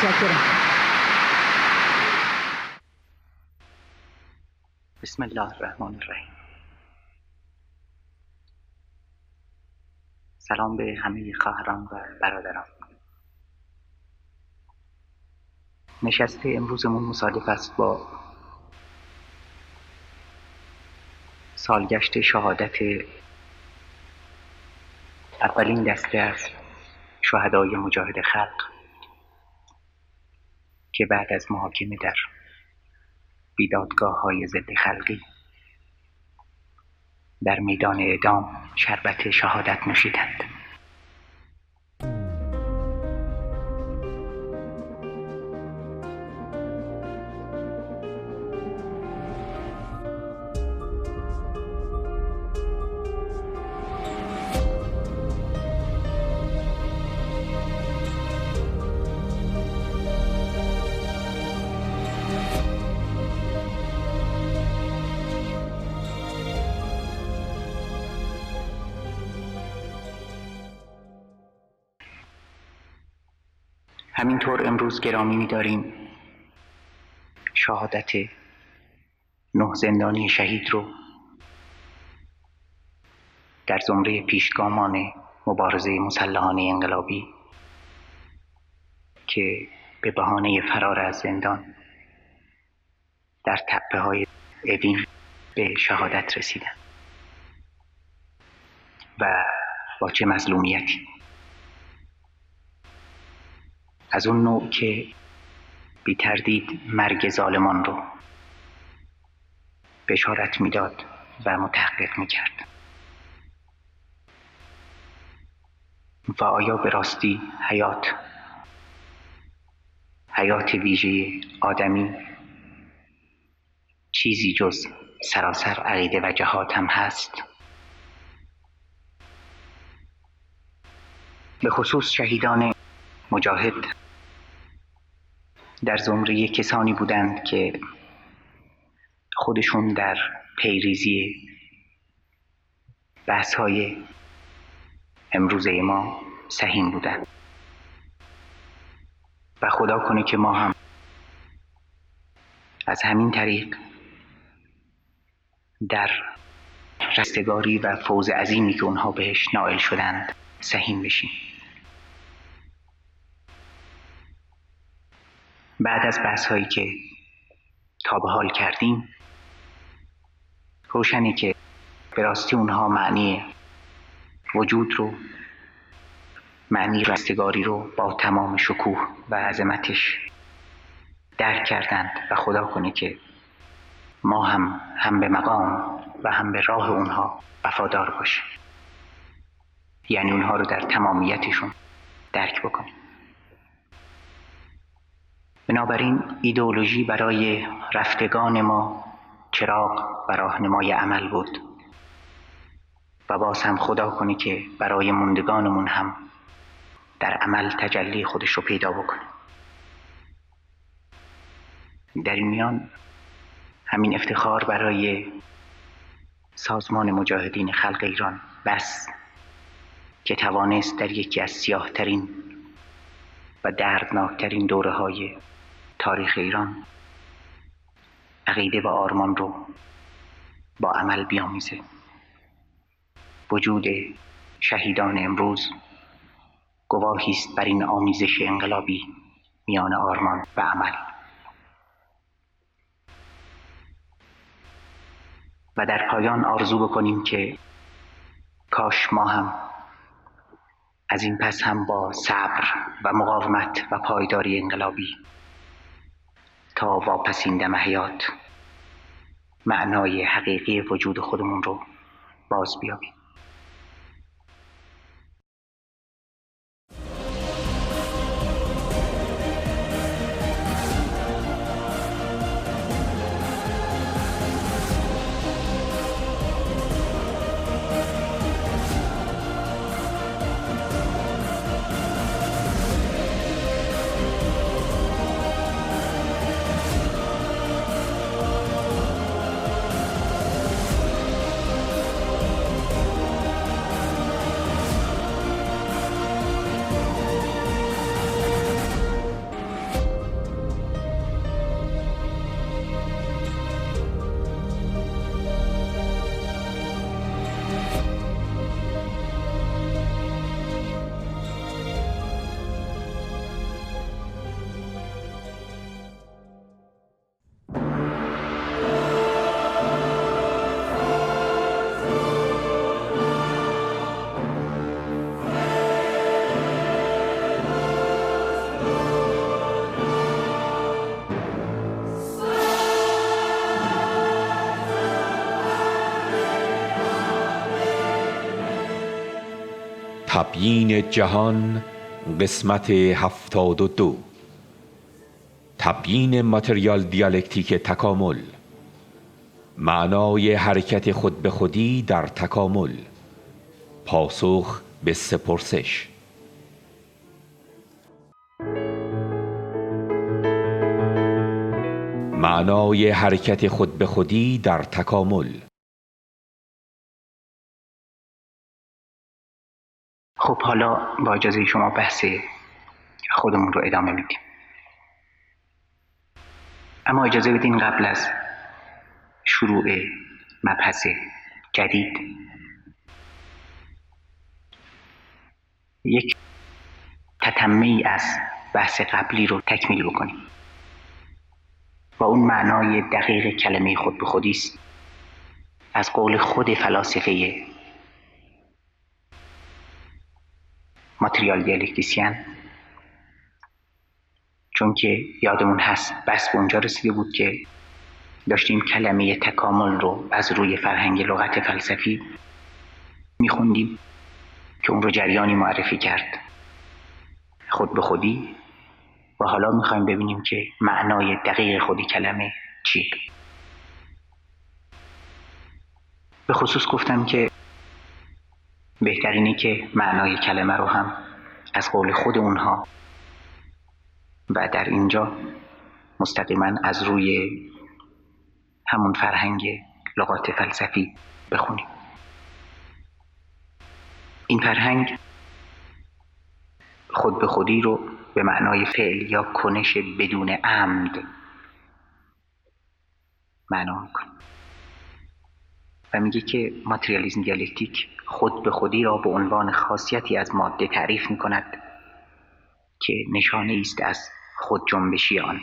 متشکرم. بسم الله الرحمن الرحیم. سلام به همه خواهران و برادران. نشست امروزمون مصادف است با سالگشت شهادت اولین دسته از شهدای مجاهد خلق که بعد از محاکمه در بیدادگاه‌های ضد خلقی در میدان اعدام شربت شهادت نوشیدند. همینطور امروز گرامی می‌داریم شهادت 9 زندانی شهید رو در زمره پیشگامان مبارزه مسلحانه انقلابی که به بهانه فرار از زندان در تپه‌های اوین به شهادت رسیدند و با چه مظلومیتی. از اون نوع که بی تردید مرگ ظالمان رو بشارت میداد و متحقق میکرد. و آیا به راستی حیات ویژه آدمی چیزی جز سراسر عقیده و جهاد هم هست؟ به خصوص شهیدان مجاهد در زمره کسانی بودند که خودشون در پیریزی بحث‌های امروزه ما سهیم بودند و خدا کنه که ما هم از همین طریق در رستگاری و فوز عظیمی که اونها بهش نائل شدند سهیم بشیم. بعد از بحث‌هایی که تا به حال کردیم روشنه که به راستی اونها معنی وجود رو، معنی رستگاری رو با تمام شکوه و عظمتش درک کردند و خدا کنه که ما هم به مقام و هم به راه اونها وفادار باشیم، یعنی اونها رو در تمامیتشون درک بکنیم. بنابراین ایدئولوژی برای رفتگان ما چراغ و راهنمای عمل بود و باز هم خدا کنه که برای موندگانمون هم در عمل تجلی خودش رو پیدا بکنه. در این میان همین افتخار برای سازمان مجاهدین خلق ایران بس که توانست در یکی از سیاه‌ترین و دردناکترین دوره‌های تاریخ ایران عقیده و آرمان رو با عمل بیامیزه. وجود شهیدان امروز گواهی است بر این آمیزش انقلابی میان آرمان و عمل. و در پایان آرزو بکنیم که کاش ما هم از این پس هم با صبر و مقاومت و پایداری انقلابی تا واپسین دم حیات معنای حقیقی وجود خودمون رو باز بیابیم. تبیین جهان قسمت 72. تبیین ماتریال دیالکتیک تکامل. معنای حرکت خود به خودی در تکامل. پاسخ به 3 پرسش. معنای حرکت خود به خودی در تکامل. خب حالا با اجازه شما بحث خودمون رو ادامه میدیم. اما اجازه بدین قبل از شروع مبحث جدید یک تتمه‌ای از بحث قبلی رو تکمیل بکنیم و اون معنای دقیق کلمه خود به خودی است از قول خود فلاسفه ماتریال دیالکتیسیان، چون که یادمون هست بس به اونجا رسیده بود که داشتیم کلمه تکامل رو از روی فرهنگ لغت فلسفی میخوندیم که اون رو جریانی معرفی کرد خود به خودی، و حالا میخوایم ببینیم که معنای دقیق خودی کلمه چیه. به خصوص گفتم که بهترینه که معنای کلمه رو هم از قول خود اونها و در اینجا مستقیما از روی همون فرهنگ لغات فلسفی بخونیم. این فرهنگ خود به خودی رو به معنای فعل یا کنش بدون عمد معنا میکنه و میگه که ماتریالیسم دیالکتیک خود به خودی را به عنوان خاصیتی از ماده تعریف میکند که نشانه است از خود جنبشی آن.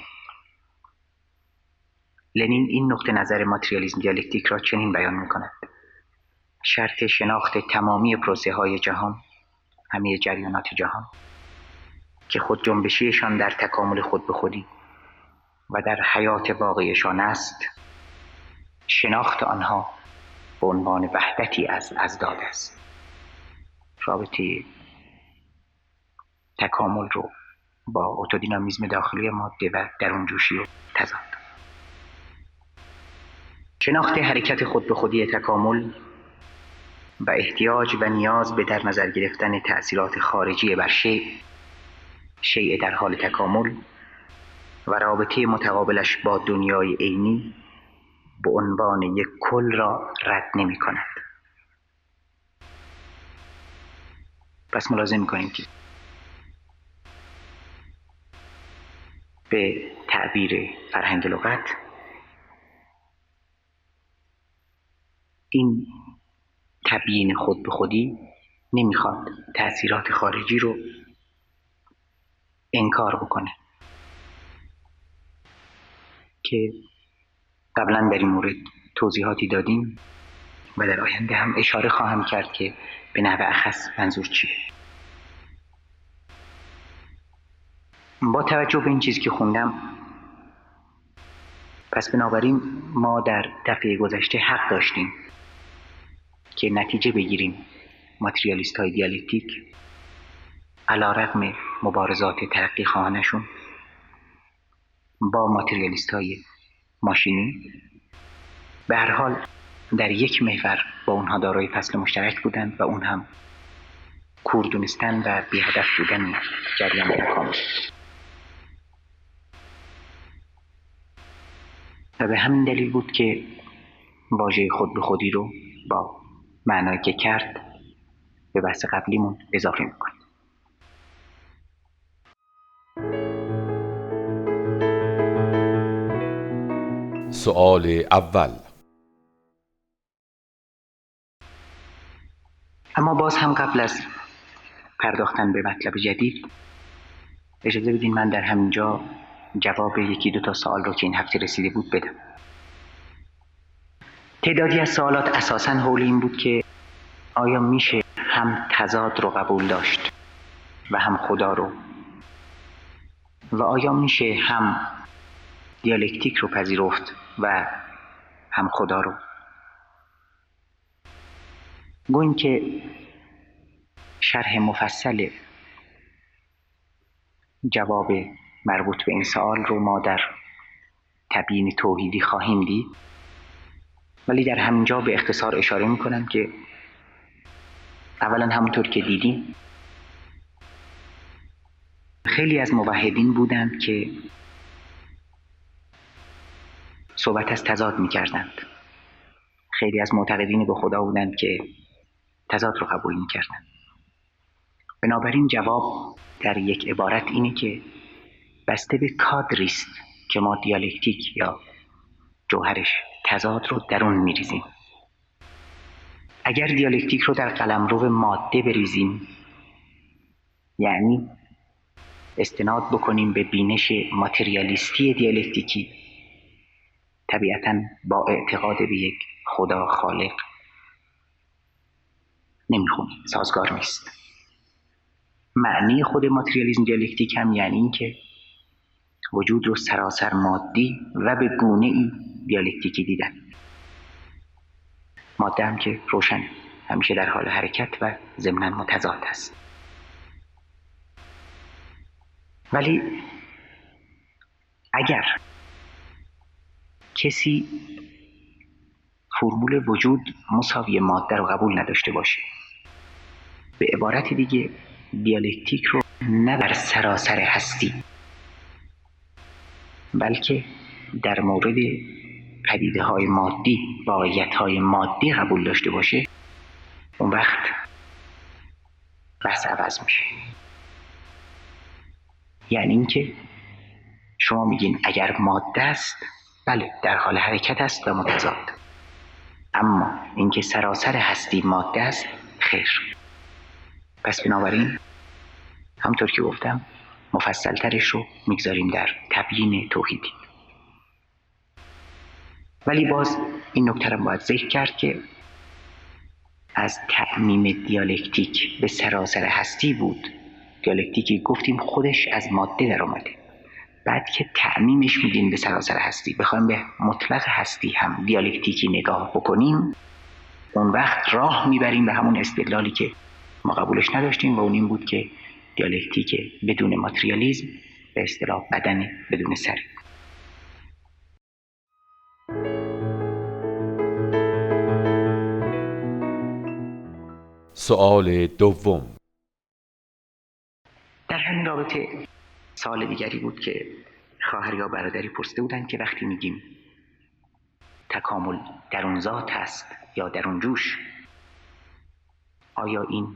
لنین این نقطه نظر ماتریالیسم دیالکتیک را چنین بیان میکند: شرط شناخت تمامی پروسه های جهان، همه جریانات جهان که خود جنبشیشان در تکامل خود به خودی و در حیات واقعیشان است، شناخت آنها به عنوان وحدتی از ازداد است. رابطه تکامل رو با اتودینامیزم داخلی ماده و درونجوشی و تضاد. شناخت حرکت خود به خودی تکامل و احتیاج و نیاز به در نظر گرفتن تأثیرات خارجی بر شیء در حال تکامل و رابطه متقابلش با دنیای عینی به عنوان یک کل را رد نمی کند. پس ملاحظه می کنیم که به تعبیر فرهنگ لغت این تبیین خود به خودی نمیخواد تأثیرات خارجی رو انکار بکنه که قبلا در این مورد توضیحاتی دادیم و در آینده هم اشاره خواهم کرد که به نحو اخص منظور چیه. با توجه به این چیزی که خوندم، پس بنابراین ما در دفعه گذشته حق داشتیم که نتیجه بگیریم ماتریالیست های دیالکتیک علیرغم مبارزات ترقی خواهانشون با ماتریالیست های ماشینی به هر حال در یک محور با اونها دارای فصل مشترک بودن و اون هم کور دونستن و بی هدف بودن جریان تکامل. و به همین دلیل بود که واژه خود به خودی رو با معنایی که کرد به بحث قبلیمون اضافه میکنیم. سؤال اول. اما باز هم قبل از پرداختن به مطلب جدید اجازه بدین من در همینجا جواب 1-2 تا سوال رو که این هفته رسیده بود بدم. تعدادی از سوالات اساساً حول این بود که آیا میشه هم تضاد رو قبول داشت و هم خدا رو، و آیا میشه هم دیالکتیک رو پذیرفت و هم خدا رو؟ گویا که شرح مفصل جواب مربوط به این سوال رو ما در تبیین توحیدی خواهیم دید، ولی در همینجا به اختصار اشاره میکنم که اولا همونطور که دیدیم خیلی از موحدین بودند که صحبت از تضاد میکردند، خیلی از معتقدین به خدا بودند که تضاد رو قبول میکردند. بنابراین جواب در یک عبارت اینه که بسته به کادری است که ما دیالکتیک یا جوهرش تضاد رو درون میریزیم. اگر دیالکتیک رو در قلمرو ماده بریزیم، یعنی استناد بکنیم به بینش ماتریالیستی دیالکتیکی، طبیعتاً با اعتقاد به یک خدا خالق نمیخونه، سازگار نیست. معنی خود ماتریالیسم دیالکتیک هم یعنی این که وجود رو سراسر مادی و به گونه ای دیالکتیکی دیدن. ماده هم که روشن همیشه در حال حرکت و ضمناً متضاد است. ولی اگر کسی فرمول وجود مساوی ماده رو قبول نداشته باشه، به عبارت دیگه دیالکتیک رو نه بر سراسر هستی بلکه در مورد پدیده های مادی، واقعیت های مادی قبول داشته باشه، اون وقت بحث عوض میشه. یعنی اینکه شما میگین اگر ماده است، بله در حال حرکت است و متضاد، اما اینکه سراسر هستی ماده است، خیر. پس بنابراین همطور که گفتم مفصل ترش رو میگذاریم در تبیین توحیدی. ولی باز این نکته رو باید ذکر کرد که از تعمیم دیالکتیک به سراسر هستی بود. دیالکتیکی گفتیم خودش از ماده در اومده، بعد که تعمیمش میدیم به سراسر هستی، بخوایم به مطلق هستی هم دیالکتیکی نگاه بکنیم، اون وقت راه میبریم به همون استدلالی که ما قبولش نداشتیم و اون این بود که دیالکتیک بدون ماتریالیسم به اصطلاح بدن بدون سر. سؤال دوم. در همین رابطه سوال دیگری بود که خواهر یا برادری پرسیده بودند که وقتی میگیم تکامل درون ذات هست یا درون جوش، آیا این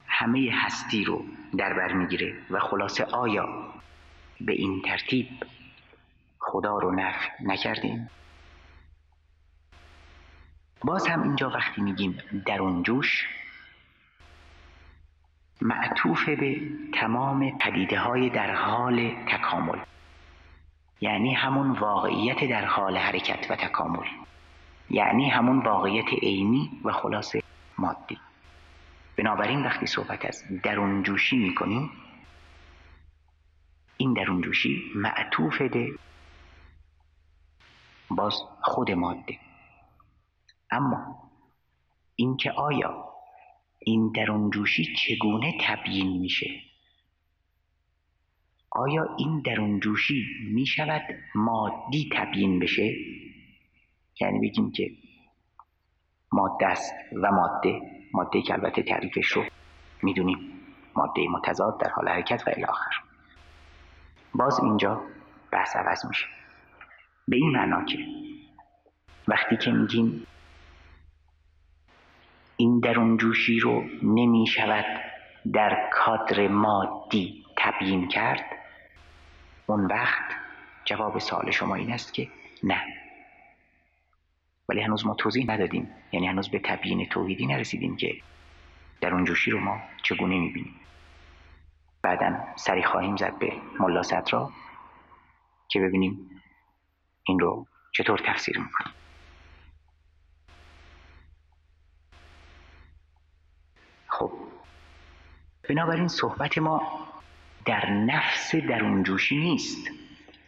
همه هستی رو در بر میگیره و خلاصه آیا به این ترتیب خدا رو نفی نکردیم؟ باز هم اینجا وقتی میگیم درون جوش معطوف به تمام پدیده های در حال تکامل، یعنی همون واقعیت در حال حرکت و تکامل، یعنی همون واقعیت عینی و خلاصه مادی. بنابراین وقتی صحبت از درون جوشی میکنیم، این درون جوشی معطوف به باز خود ماده. اما اینکه آیا این درون جوشی چگونه تبیین میشه؟ آیا این درون جوشی میشود مادی تبیین بشه؟ یعنی بگیم که ماده است و ماده که البته تعریفش رو میدونیم، ماده متضاد در حال حرکت و الی آخر. باز اینجا بحث عوض میشه به این معنا که وقتی که میگیم این درون جوشی رو نمیشود در کادر مادی تبیین کرد، اون وقت جواب سوال شما این است که نه. ولی هنوز ما توضیح ندادیم، یعنی هنوز به تبیین توحیدی نرسیدیم که درون جوشی رو ما چگونه میبینیم. بعداً سری خواهیم زد به ملا صدرا که ببینیم این رو چطور تفسیر میکنیم. خب بنابراین صحبت ما در نفس درون جوشی نیست،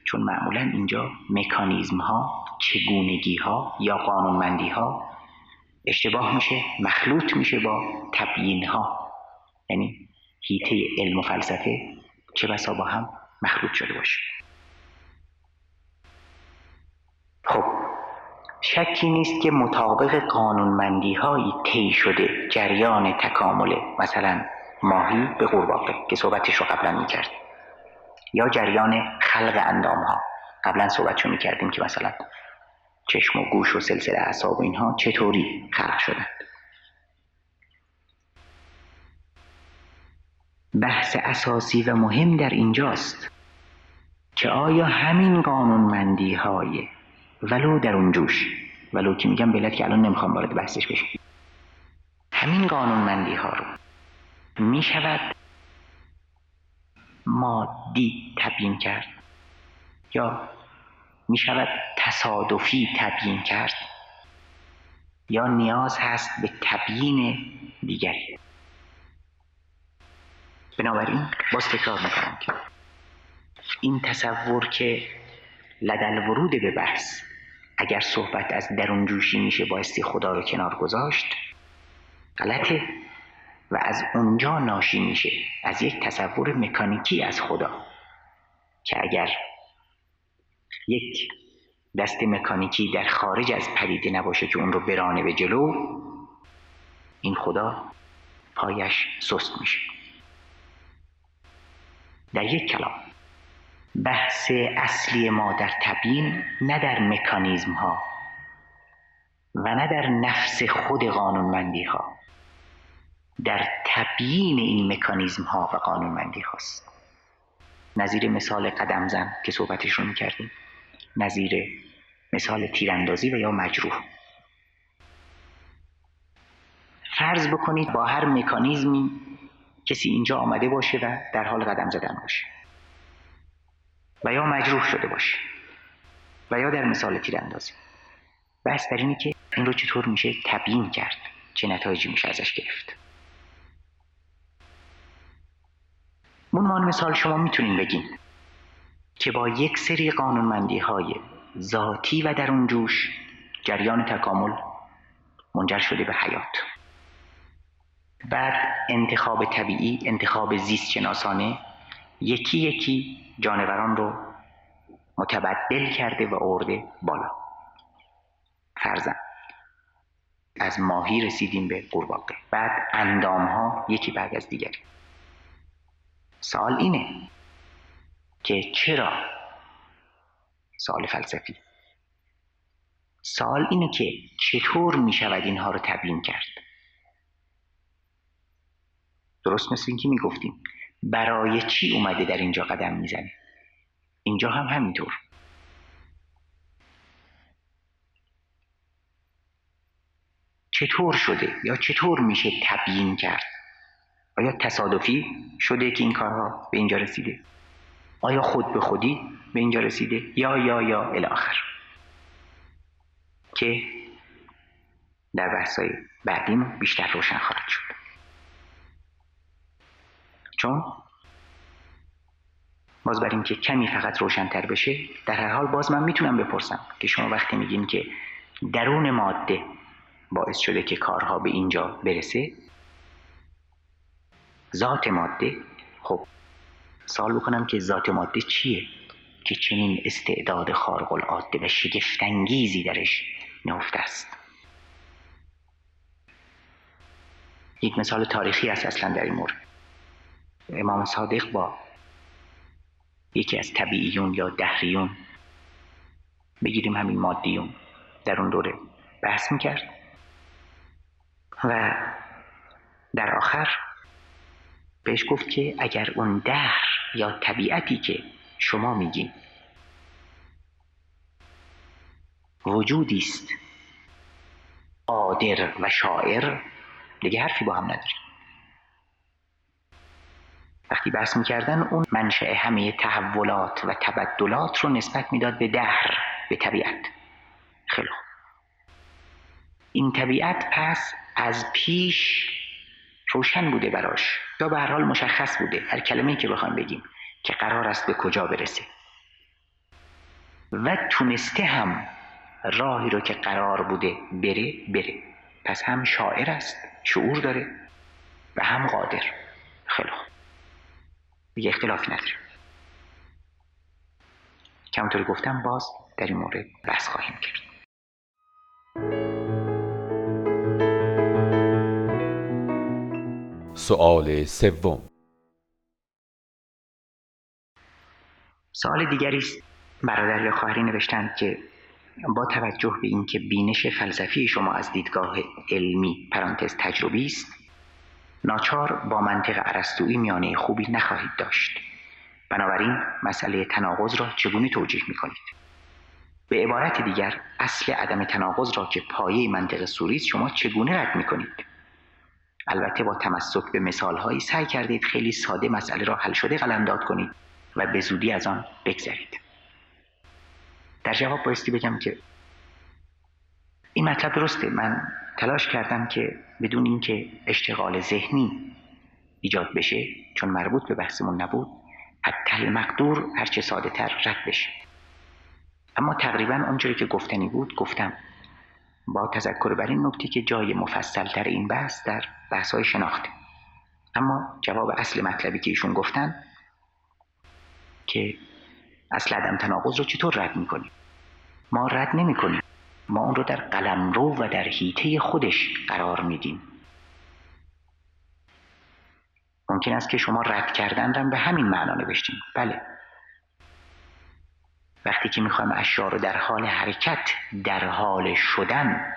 چون معمولاً اینجا مکانیزم ها، چگونگی ها یا قانونمندی ها اشتباه میشه، مخلوط میشه با تبیین ها، یعنی حیطه علم و فلسفه چه بسا با هم مخلوط شده باشه. خب شکی نیست که مطابق قانونمندی هایی طی شده جریان تکامل مثلا ماهی به قورباغه که صحبتش رو قبلا میکرد، یا جریان خلق اندام ها، قبلا صحبتشو میکردیم که مثلا چشم و گوش و سلسله اعصاب و اینها چطوری خلق شدن. بحث اساسی و مهم در اینجاست که آیا همین قانونمندی های ولو در اون جوش، ولو که میگم به علت که الان نمیخوام وارد بحثش بشم، همین قانونمندی ها رو میشود مادی تبیین کرد یا میشود تصادفی تبیین کرد یا نیاز هست به تبیین دیگری؟ بنابراین باز تکرار میکنم که این تصور که لدالورود به بحث اگر صحبت از درون جوشی میشه بایستی خدا رو کنار گذاشت غلطه و از اونجا ناشی میشه از یک تصور مکانیکی از خدا که اگر یک دست مکانیکی در خارج از پدیده نباشه که اون رو برانه به جلو، این خدا پایش سست میشه. در یک کلام بحث اصلی ما در تبیین نه در مکانیزم ها و نه در نفس خود قانونمندی ها، در تبیین این مکانیزم ها و قانونمندی هاست. نظیر مثال قدم زن که صحبتش رو میکردیم، نظیر مثال تیراندازی و یا مجروح. فرض بکنید با هر مکانیزمی کسی اینجا آمده باشه و در حال قدم زدن باشه و یا مجروح شده باشه و یا در مثال تیراندازی. بحث در اینه که این رو چطور میشه تبیین کرد، چه نتایجی میشه ازش گرفت. عنوان مثال شما میتونین بگین که با یک سری قانونمندی های ذاتی و درون جوش جریان تکامل منجر شده به حیات. بعد انتخاب طبیعی، انتخاب زیست شناسانه یکی یکی جانوران رو متبدل کرده و آورده بالا. فرضاً از ماهی رسیدیم به قورباغه، بعد اندام ها یکی بعد از دیگری. سوال اینه که چرا؟ سوال فلسفی. سوال اینه که چطور می شود اینها رو تبیین کرد؟ درست مثل این که می گفتیم برای چی اومده در اینجا قدم می زنه؟ اینجا هم همینطور. چطور شده یا چطور میشه تبیین کرد؟ آیا تصادفی شده که این کارها به اینجا رسیده؟ آیا خود به خودی به اینجا رسیده؟ یا الی آخر که در بحث‌های بعدیم بیشتر روشن خواهد شد. چون باز بر این که کمی فقط روشن‌تر بشه، در هر حال باز من میتونم بپرسم که شما وقتی میگین که درون ماده باعث شده که کارها به اینجا برسه، ذات ماده، خب سوال بکنم که ذات ماده چیه که چنین استعداد خارق العاده و شگفت انگیزی درش نهفته است؟ یک مثال تاریخی است اصلا در این مورد. امام صادق با یکی از طبیعیون یا دهریون، بگیریم همین مادیون، در اون دوره بحث میکرد و در آخر بهش گفت که اگر اون دهر یا طبیعتی که شما میگین وجودی است قادر و شاعر، دیگه حرفی با هم نداریم. وقتی بحث میکردن اون منشأ همه تحولات و تبدلات رو نسبت میداد به دهر، به طبیعت. خیلی خوب، این طبیعت پس از پیش روشن بوده براش یا به هر حال مشخص بوده، هر کلمه‌ای که بخوایم بگیم، که قرار است به کجا برسه و تونسته هم راهی رو که قرار بوده بره. پس هم شاعر است، شعور داره، و هم قادر. خیلی خوب، دیگه اختلافی نداره. کمونطور گفتم باز در این مورد بحث خواهیم کرد. سؤال سوم. سوال دیگری است. برادر یا خواهری نوشتند که با توجه به اینکه بینش فلسفی شما از دیدگاه علمی پرانتز تجربی است، ناچار با منطق ارسطویی میانه خوبی نخواهید داشت. بنابراین مسئله تناقض را چگونه توجیه می‌کنید؟ به عبارت دیگر، اصل عدم تناقض را که پایه منطق سوری است شما چگونه رد می‌کنید؟ البته با تمسک به مثال‌هایی سعی کردید خیلی ساده مسئله را حل شده قلمداد کنید و به زودی از آن بگذرید. در جواب بایستی بگم که این مطلب درسته. من تلاش کردم که بدون اینکه اشتغال ذهنی ایجاد بشه، چون مربوط به بحثمون نبود، حتی المقدور هرچه ساده تر رد بشه. اما تقریبا اونجوری که گفتنی بود گفتم، با تذکر بر این نکته که جای مفصل تر این بحث در بحث‌های شناخته. اما جواب اصل مطلبی که ایشون گفتن که اصل عدم تناقض رو چطور رد می‌کنیم؟ ما رد نمی‌کنیم، ما اون رو در قلمرو و در حیطه خودش قرار میدیم. ممکن است که شما رد کردن رو به همین معنا نوشتین. بله، وقتی که میخوایم اشیاء رو در حال حرکت، در حال شدن،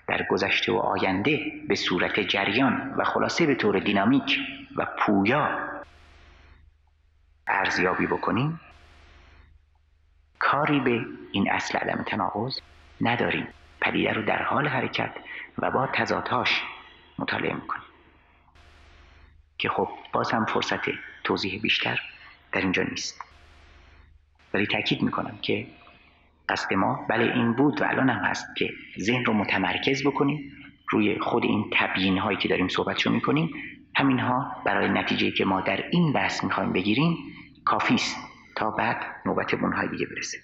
در گذشته و آینده به صورت جریان و خلاصه به طور دینامیک و پویا ارزیابی بکنیم، کاری به این اصل عدم تناقض نداریم. پدیده رو در حال حرکت و با تضادهاش مطالعه میکنیم که خب باز هم فرصت توضیح بیشتر در اینجا نیست. ولی تأکید میکنم که قصد ما بله این بود و الان هم هست که ذهن رو متمرکز بکنیم روی خود این تبیین هایی که داریم صحبتشو میکنیم. همین ها برای نتیجه‌ای که ما در این بحث میخوایم بگیریم کافی است تا بعد نوبت اونهای دیگه برسه.